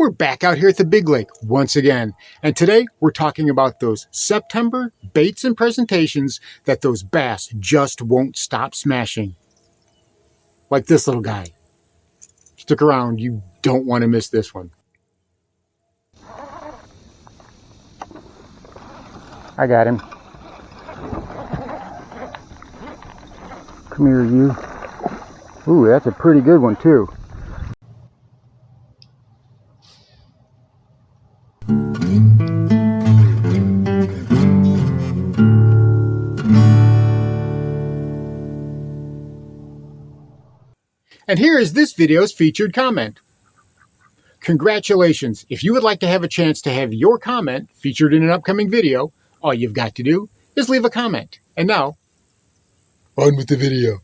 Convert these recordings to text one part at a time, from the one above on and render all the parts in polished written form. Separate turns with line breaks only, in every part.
We're back out here at the Big Lake once again, and today we're talking about those September baits and presentations that those bass just won't stop smashing. Like this little guy. Stick around, you don't want to miss this one. I got him. Come here, you. Ooh, that's a pretty good one too. And here is this video's featured comment. Congratulations! If you would like to have a chance to have your comment featured in an upcoming video, all you've got to do is leave a comment. And now, on with the video.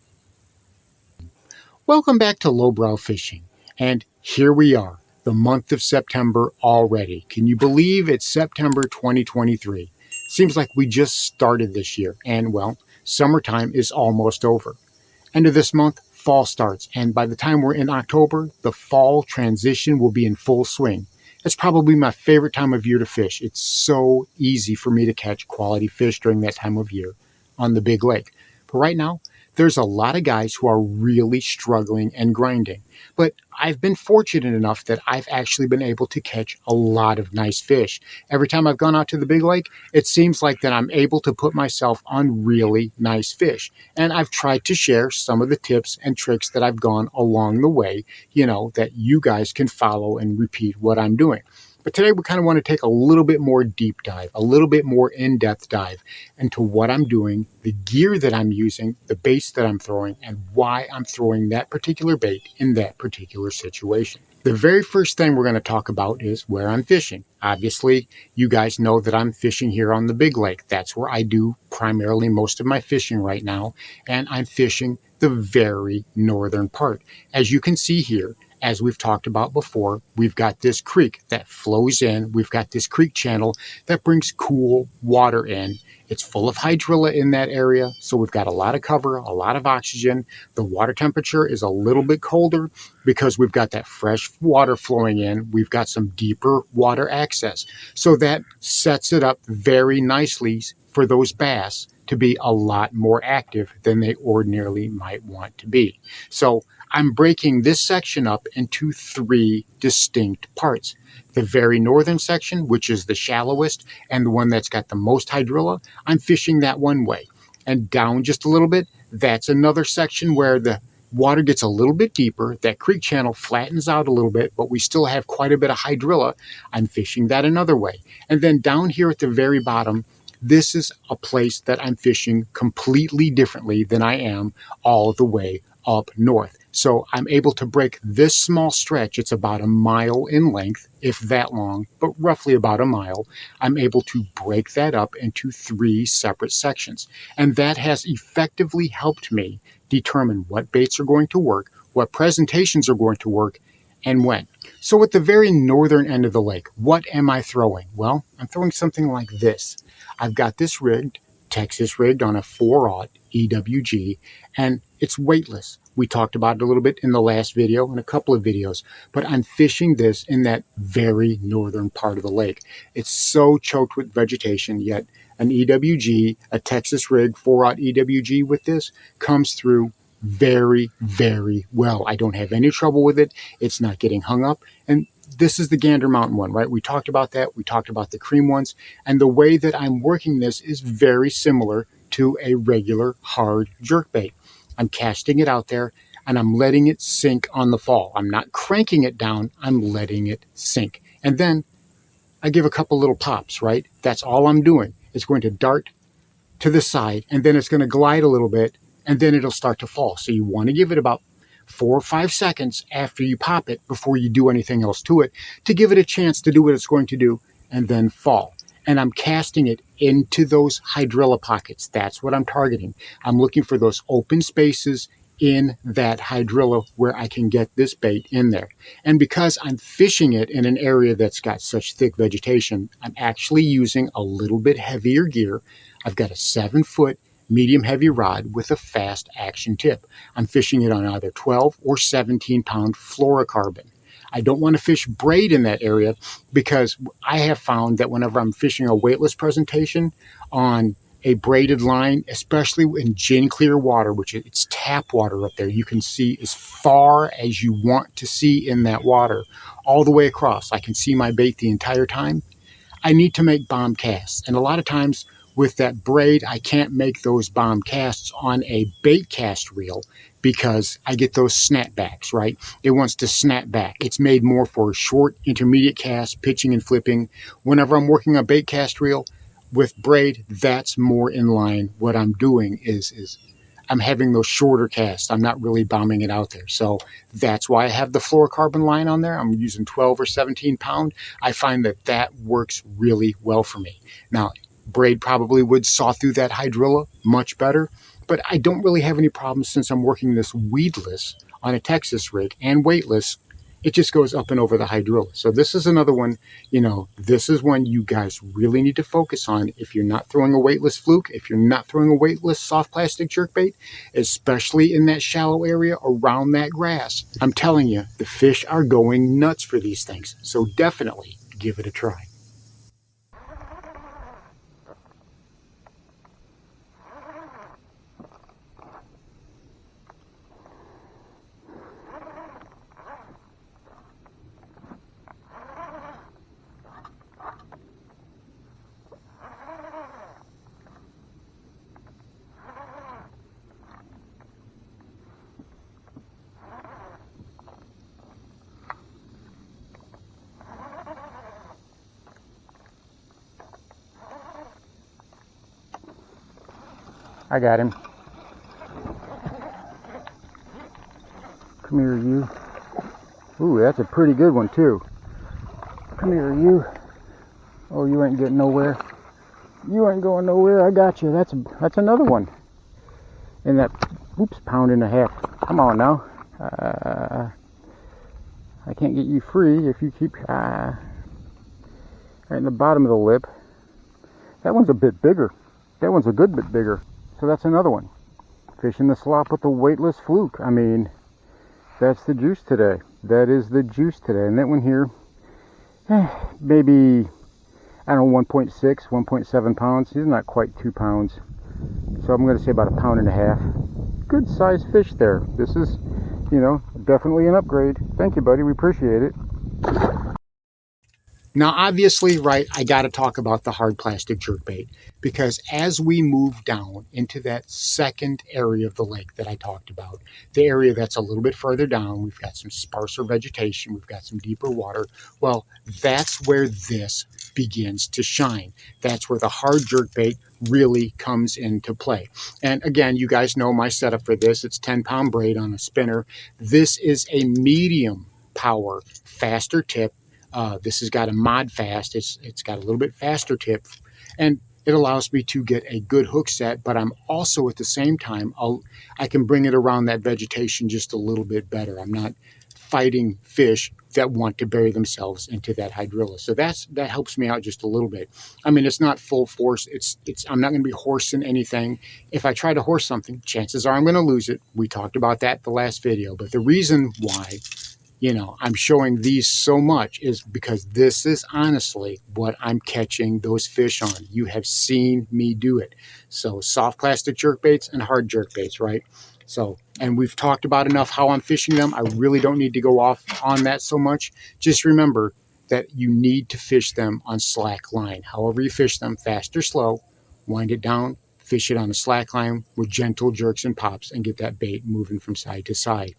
Welcome back to Lowbrow Fishing. And here we are, the month of September already. Can you believe it's September 2023? Seems like we just started this year. And well, summertime is almost over. End of this month, fall starts, and by the time we're in October, the fall transition will be in full swing. It's probably my favorite time of year to fish. It's so easy for me to catch quality fish during that time of year on the Big Lake. But right now, there's a lot of guys who are really struggling and grinding. But I've been fortunate enough that I've actually been able to catch a lot of nice fish. Every time I've gone out to the Big Lake, it seems like that I'm able to put myself on really nice fish. And I've tried to share some of the tips and tricks that I've gone along the way, that you guys can follow and repeat what I'm doing. But today we kind of want to take a little bit more deep dive, a little bit more in-depth dive into what I'm doing, the gear that I'm using, the baits that I'm throwing, and why I'm throwing that particular bait in that particular situation. The very first thing we're going to talk about is where I'm fishing. Obviously, you guys know that I'm fishing here on the Big Lake. That's where I do primarily most of my fishing right now, and I'm fishing the very northern part. As you can see here, as we've talked about before, we've got this creek that flows in. We've got this creek channel that brings cool water in. It's full of hydrilla in that area, so we've got a lot of cover, a lot of oxygen. The water temperature is a little bit colder because we've got that fresh water flowing in. We've got some deeper water access. So that sets it up very nicely for those bass to be a lot more active than they ordinarily might want to be. So I'm breaking this section up into 3 distinct parts. The very northern section, which is the shallowest and the one that's got the most hydrilla, I'm fishing that one way. And down just a little bit, that's another section where the water gets a little bit deeper. That creek channel flattens out a little bit, but we still have quite a bit of hydrilla. I'm fishing that another way. And then down here at the very bottom, this is a place that I'm fishing completely differently than I am all the way up north. So I'm able to break this small stretch. It's about a mile in length, if that long, but roughly about a mile. I'm able to break that up into 3 separate sections. And that has effectively helped me determine what baits are going to work, what presentations are going to work, and when. So at the very northern end of the lake, what am I throwing? Well, I'm throwing something like this. I've got this rigged, Texas rigged on a 4/0 EWG, and it's weightless. We talked about it a little bit in the last video and a couple of videos, but I'm fishing this in that very northern part of the lake. It's so choked with vegetation, yet an EWG, a Texas rig 4/0 EWG with this comes through very, very well. I don't have any trouble with it. It's not getting hung up. And this is the Gander Mountain one, right? We talked about that. We talked about the cream ones. And the way that I'm working this is very similar to a regular hard jerkbait. I'm casting it out there and I'm letting it sink on the fall. I'm not cranking it down. I'm letting it sink. And then I give a couple little pops, right? That's all I'm doing. It's going to dart to the side and then it's going to glide a little bit and then it'll start to fall. So you want to give it about 4 or 5 seconds after you pop it before you do anything else to it to give it a chance to do what it's going to do and then fall. And I'm casting it into those hydrilla pockets. That's what I'm targeting. I'm looking for those open spaces in that hydrilla where I can get this bait in there. And because I'm fishing it in an area that's got such thick vegetation, I'm actually using a little bit heavier gear. I've got a 7-foot medium heavy rod with a fast action tip. I'm fishing it on either 12 or 17 pound fluorocarbon. I don't want to fish braid in that area because I have found that whenever I'm fishing a weightless presentation on a braided line, especially in gin clear water, which it's tap water up there, you can see as far as you want to see in that water all the way across. I can see my bait the entire time. I need to make bomb casts. And a lot of times with that braid, I can't make those bomb casts on a bait cast reel because I get those snapbacks, right? It wants to snap back. It's made more for short, intermediate casts, pitching and flipping. Whenever I'm working a bait cast reel with braid, that's more in line. What I'm doing is I'm having those shorter casts. I'm not really bombing it out there. So that's why I have the fluorocarbon line on there. I'm using 12 or 17 pound. I find that that works really well for me. Now, braid probably would saw through that hydrilla much better, but I don't really have any problems since I'm working this weedless on a Texas rig and weightless. It just goes up and over the hydrilla. So this is another one, this is one you guys really need to focus on if you're not throwing a weightless fluke, if you're not throwing a weightless soft plastic jerkbait, especially in that shallow area around that grass. I'm telling you, the fish are going nuts for these things. So definitely give it a try. I got him. Come here, you. Ooh, that's a pretty good one, too. Come here, you. Oh, you ain't getting nowhere. You ain't going nowhere. I got you. That's another one. And that, pound and a half. Come on now. I can't get you free if you keep right in the bottom of the lip. That one's a bit bigger. That one's a good bit bigger. So that's another one. Fishing the slop with the weightless fluke. I mean, that's the juice today. That is the juice today. And that one here, maybe, I don't know, 1.6, 1.7 pounds. He's not quite 2 pounds. So I'm going to say about a pound and a half. Good sized fish there. This is, definitely an upgrade. Thank you, buddy. We appreciate it. Now, obviously, right, I got to talk about the hard plastic jerkbait because as we move down into that second area of the lake that I talked about, the area that's a little bit further down, we've got some sparser vegetation, we've got some deeper water. Well, that's where this begins to shine. That's where the hard jerkbait really comes into play. And again, you guys know my setup for this. It's 10-pound braid on a spinner. This is a medium power, faster tip. This has got a mod fast. It's got a little bit faster tip, and it allows me to get a good hook set, but I'm also at the same time, I can bring it around that vegetation just a little bit better. I'm not fighting fish that want to bury themselves into that hydrilla. So that helps me out just a little bit. I mean, it's not full force. I'm not going to be horsing anything. If I try to horse something, chances are I'm going to lose it. We talked about that the last video, but the reason why I'm showing these so much is because this is honestly what I'm catching those fish on. You have seen me do it. So soft plastic jerkbaits and hard jerkbaits, right? So, and we've talked about enough how I'm fishing them. I really don't need to go off on that so much. Just remember that you need to fish them on slack line. However you fish them, fast or slow, wind it down, fish it on a slack line with gentle jerks and pops and get that bait moving from side to side.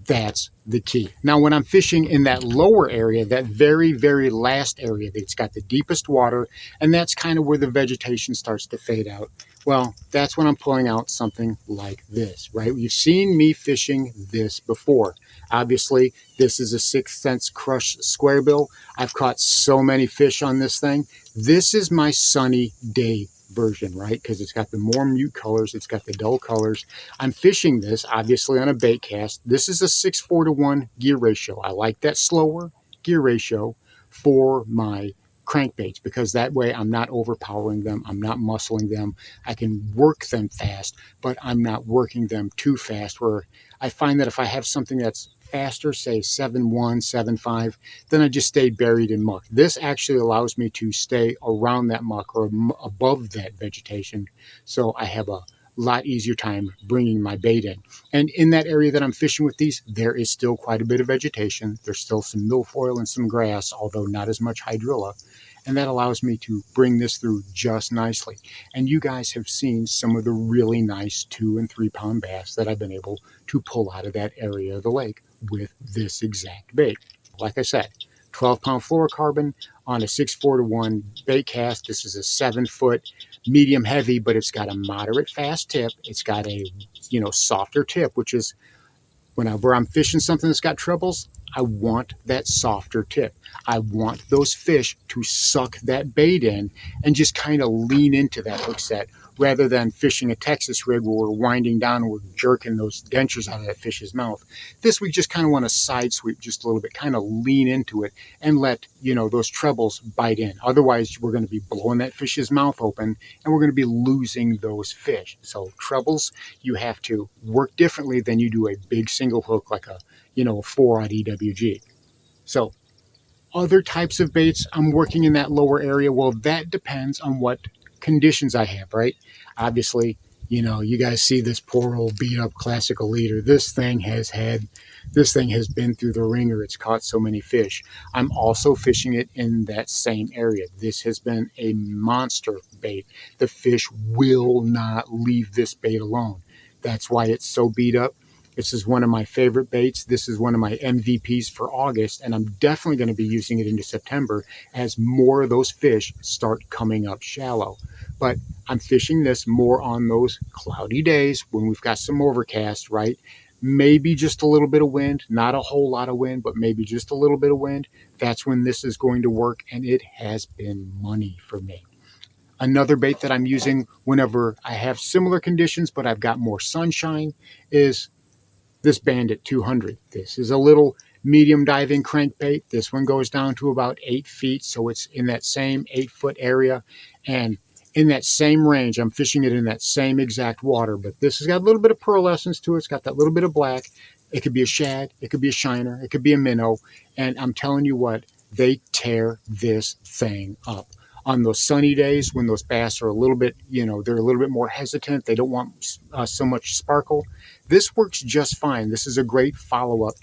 That's the key. Now, when I'm fishing in that lower area, that very, very last area that's got the deepest water, and that's kind of where the vegetation starts to fade out, well, that's when I'm pulling out something like this, right? You've seen me fishing this before. Obviously, this is a 6th Sense Crush square bill. I've caught so many fish on this thing. This is my sunny day version, right? Because it's got the more mute colors, it's got the dull colors. I'm fishing this obviously on a bait cast. This is a 6:4:1 gear ratio. I like that slower gear ratio for my crankbaits because that way I'm not overpowering them, I'm not muscling them. I can work them fast, but I'm not working them too fast, where I find that if I have something that's faster, say 7.1, 7.5, then I just stay buried in muck. This actually allows me to stay around that muck or above that vegetation, so I have a lot easier time bringing my bait in. And in that area that I'm fishing with these, there is still quite a bit of vegetation. There's still some milfoil and some grass, although not as much hydrilla. And that allows me to bring this through just nicely. And you guys have seen some of the really nice 2 and 3 pound bass that I've been able to pull out of that area of the lake with this exact bait. Like I said, 12-pound fluorocarbon on a 6-4-1 bait cast. This is a 7-foot medium heavy, but it's got a moderate fast tip. It's got a, softer tip, which is whenever I'm fishing something that's got trebles, I want that softer tip. I want those fish to suck that bait in and just kind of lean into that hook set rather than fishing a Texas rig where we're winding down and we're jerking those dentures out of that fish's mouth. This we just kind of want to side sweep just a little bit, kind of lean into it and let, those trebles bite in. Otherwise, we're going to be blowing that fish's mouth open and we're going to be losing those fish. So trebles, you have to work differently than you do a big single hook like a 4-aught EWG. So other types of baits, I'm working in that lower area. Well, that depends on what conditions I have, right? Obviously, you guys see this poor old beat up classical leader. This thing has been through the ringer. It's caught so many fish. I'm also fishing it in that same area. This has been a monster bait. The fish will not leave this bait alone. That's why it's so beat up. This is one of my favorite baits. This is one of my MVPs for August, and I'm definitely going to be using it into September as more of those fish start coming up shallow. But I'm fishing this more on those cloudy days when we've got some overcast, right? Maybe just a little bit of wind, not a whole lot of wind, but maybe just a little bit of wind. That's when this is going to work, and it has been money for me. Another bait that I'm using whenever I have similar conditions, but I've got more sunshine, is this Bandit 200. This is a little medium diving crankbait. This one goes down to about 8 feet, so it's in that same 8-foot area and in that same range. I'm fishing it in that same exact water, but this has got a little bit of pearlescence to it. It's got that little bit of black. It could be a shad, it could be a shiner, it could be a minnow, and I'm telling you what, they tear this thing up. On those sunny days when those bass are a little bit, they're a little bit more hesitant, they don't want so much sparkle, this works just fine. This is a great follow-up.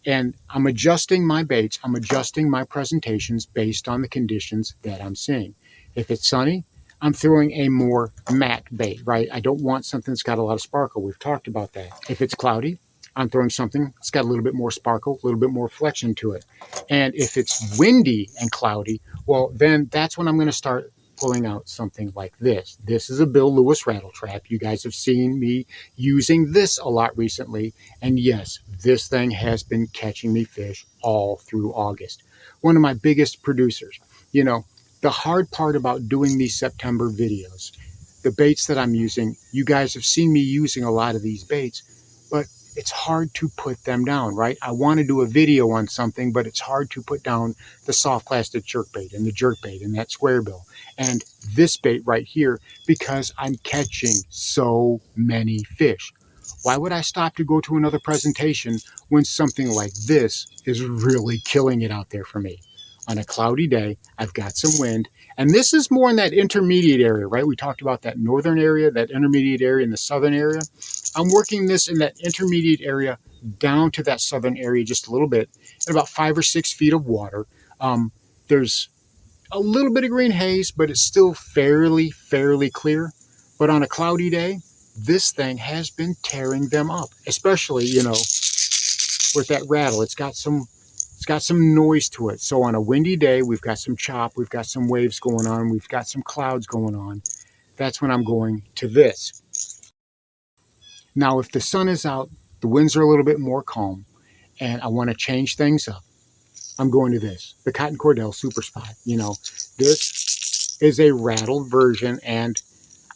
And I'm adjusting my baits, I'm adjusting my presentations based on the conditions that I'm seeing. If it's sunny, I'm throwing a more matte bait, right? I don't want something that's got a lot of sparkle. We've talked about that. If it's cloudy, I'm throwing something that's got a little bit more sparkle, a little bit more flexion to it. And if it's windy and cloudy, well, then that's when I'm going to start pulling out something like this. This is a Bill Lewis rattle trap. You guys have seen me using this a lot recently. And yes, this thing has been catching me fish all through August. One of my biggest producers. The hard part about doing these September videos, the baits that I'm using, you guys have seen me using a lot of these baits, but it's hard to put them down, right? I want to do a video on something, but it's hard to put down the soft plastic jerkbait and the jerkbait and that square bill and this bait right here because I'm catching so many fish. Why would I stop to go to another presentation when something like this is really killing it out there for me? On a cloudy day, I've got some wind, and this is more in that intermediate area, right? We talked about that northern area, that intermediate area, and the southern area. I'm working this in that intermediate area down to that southern area just a little bit, at about 5 or 6 feet of water. There's a little bit of green haze, but it's still fairly clear. But on a cloudy day, this thing has been tearing them up, especially, with that rattle. It's got some noise to it. So on a windy day, we've got some chop, we've got some waves going on, we've got some clouds going on. That's when I'm going to this. Now, if the sun is out, the winds are a little bit more calm, and I want to change things up, I'm going to this, the Cotton Cordell Super Spot. This is a rattled version, and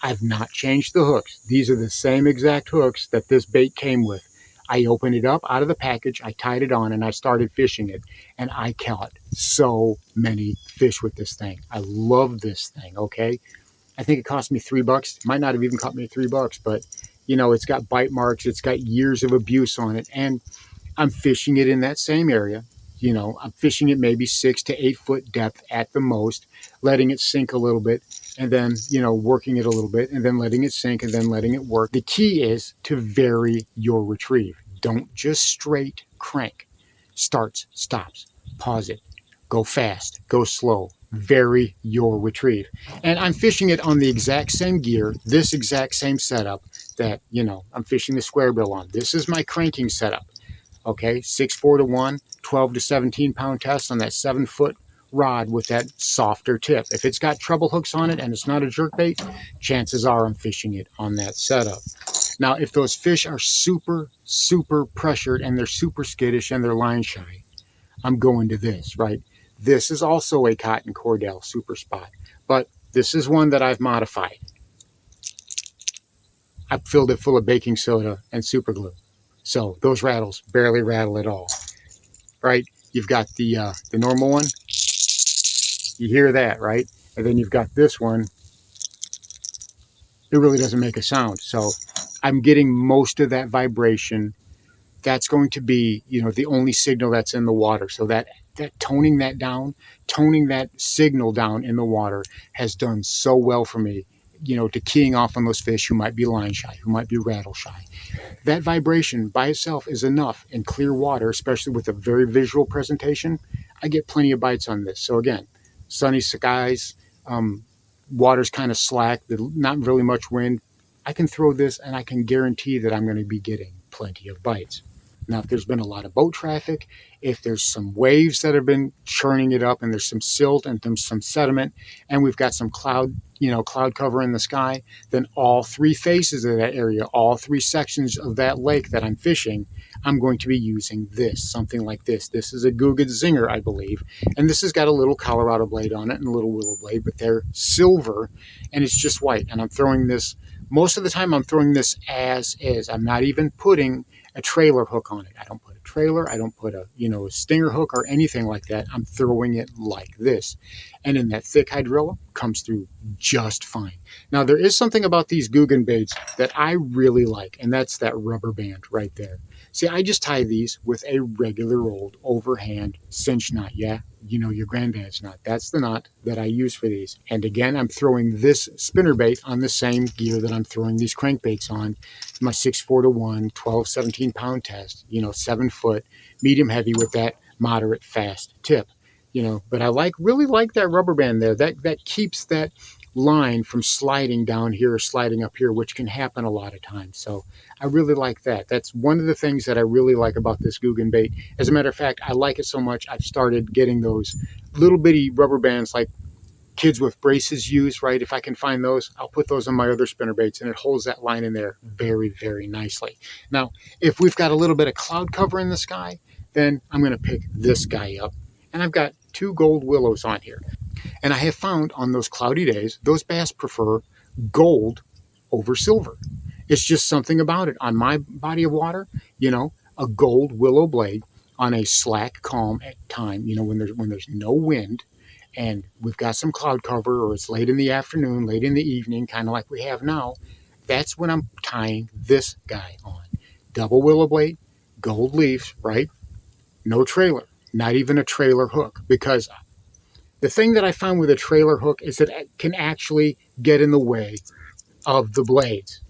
I've not changed the hooks. These are the same exact hooks that this bait came with. I opened it up out of the package, I tied it on, and I started fishing it. And I caught so many fish with this thing. I love this thing, okay? I think it cost me $3. It might not have even cost me $3, but, it's got bite marks. It's got years of abuse on it. And I'm fishing it in that same area. You know, I'm fishing it maybe 6 to 8 foot depth at the most, letting it sink a little bit, and then, you know, working it a little bit, and then letting it sink, and then letting it work. The key is to vary your retrieve. Don't just straight crank. Starts, stops, pause it, go fast, go slow, vary your retrieve. And I'm fishing it on the exact same gear, this exact same setup that, you know, I'm fishing the square bill on. This is my cranking setup. Okay, 6-4 to 1, 12 to 17 pound test on that 7-foot rod with that softer tip. If it's got treble hooks on it and it's not a jerkbait, chances are I'm fishing it on that setup. Now, if those fish are super, super pressured and they're super skittish and they're line shy, I'm going to this, right? This is also a Cotton Cordell Super Spot, but this is one that I've modified. I've filled it full of baking soda and super glue. So those rattles barely rattle at all, right? You've got the normal one. You hear that, right? And then you've got this one. It really doesn't make a sound. So I'm getting most of that vibration. That's going to be, you know, the only signal that's in the water. So that toning that down, toning that signal down in the water has done so well for me, you know, to keying off on those fish who might be line shy, who might be rattle shy. That vibration by itself is enough in clear water, especially with a very visual presentation. I get plenty of bites on this. So again, sunny skies, water's kind of slack, not really much wind. I can throw this and I can guarantee that I'm going to be getting plenty of bites. Now, if there's been a lot of boat traffic, if there's some waves that have been churning it up and there's some silt and some sediment and we've got some cloud cover in the sky, then all three faces of that area, all three sections of that lake that I'm fishing, I'm going to be using this, something like this. This is a Googan Zinger, I believe, and this has got a little Colorado blade on it and a little willow blade, but they're silver and it's just white. And I'm throwing this, most of the time I'm throwing this as is. I'm not even putting a trailer hook on it. I don't put a trailer. I don't put a stinger hook or anything like that. I'm throwing it like this. And in that thick hydrilla, comes through just fine. Now, there is something about these Googan baits that I really like, and that's that rubber band right there. See, I just tie these with a regular old overhand cinch knot. Yeah, you know, your granddad's knot. That's the knot that I use for these. And again, I'm throwing this spinnerbait on the same gear that I'm throwing these crankbaits on. My 6-4 to 1, 12, 17 pound test, 7 foot, medium heavy with that moderate fast tip. But I really like that rubber band there. That keeps that line from sliding down here or sliding up here, which can happen a lot of times. So I really like that. That's one of the things that I really like about this Googan bait. As a matter of fact, I like it so much, I've started getting those little bitty rubber bands like kids with braces use, right? If I can find those, I'll put those on my other spinner baits, and it holds that line in there very, very nicely. Now, if we've got a little bit of cloud cover in the sky, then I'm going to pick this guy up. And I've got 2 gold willows on here. And I have found on those cloudy days, those bass prefer gold over silver. It's just something about it. On my body of water, a gold willow blade on a slack, calm time, when there's no wind and we've got some cloud cover, or it's late in the afternoon, late in the evening, kind of like we have now, that's when I'm tying this guy on. Double willow blade, gold leaves, right? No trailer, not even a trailer hook, because the thing that I found with a trailer hook is that it can actually get in the way of the blades,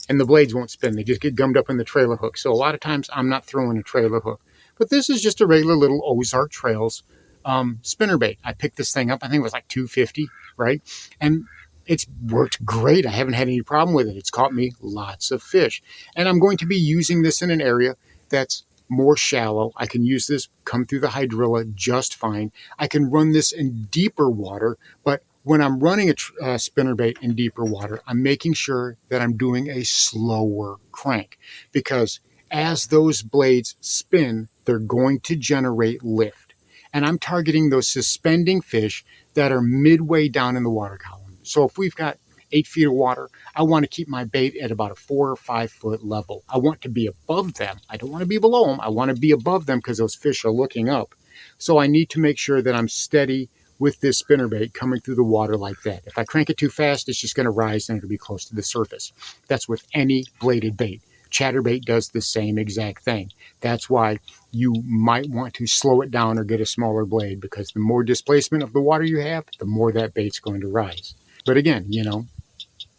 and the blades won't spin. They just get gummed up in the trailer hook. So a lot of times I'm not throwing a trailer hook. But this is just a regular little Ozark Trails spinnerbait. I picked this thing up, I think it was like $2.50, right? And it's worked great. I haven't had any problem with it. It's caught me lots of fish. And I'm going to be using this in an area that's more shallow. I can use this, come through the hydrilla just fine. I can run this in deeper water, but when I'm running a spinnerbait in deeper water, I'm making sure that I'm doing a slower crank, because as those blades spin, they're going to generate lift. And I'm targeting those suspending fish that are midway down in the water column. So if we've got 8 feet of water, I want to keep my bait at about a 4 or 5 foot level. I want to be above them. I don't want to be below them. I want to be above them because those fish are looking up. So I need to make sure that I'm steady with this spinnerbait coming through the water like that. If I crank it too fast, it's just going to rise and it'll be close to the surface. That's with any bladed bait. Chatterbait does the same exact thing. That's why you might want to slow it down or get a smaller blade, because the more displacement of the water you have, the more that bait's going to rise. But again,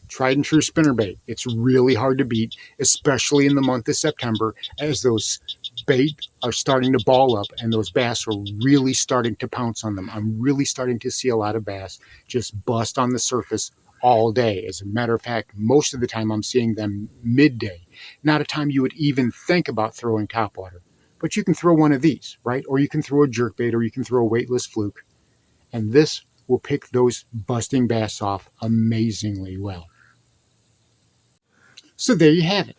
tried and true spinnerbait. It's really hard to beat, especially in the month of September, as those bait are starting to ball up and those bass are really starting to pounce on them. I'm really starting to see a lot of bass just bust on the surface all day. As a matter of fact, most of the time I'm seeing them midday, not a time you would even think about throwing topwater. But you can throw one of these, right? Or you can throw a jerkbait, or you can throw a weightless fluke, and this will pick those busting bass off amazingly well. So there you have it,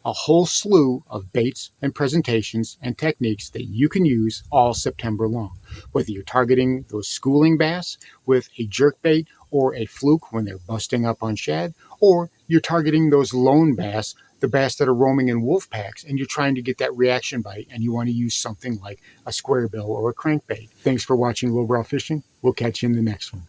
a whole slew of baits and presentations and techniques that you can use all September long. Whether you're targeting those schooling bass with a jerkbait or a fluke when they're busting up on shad, or you're targeting those lone bass, the bass that are roaming in wolf packs, and you're trying to get that reaction bite and you want to use something like a square bill or a crankbait. Thanks for watching Lowbrow Fishing. We'll catch you in the next one.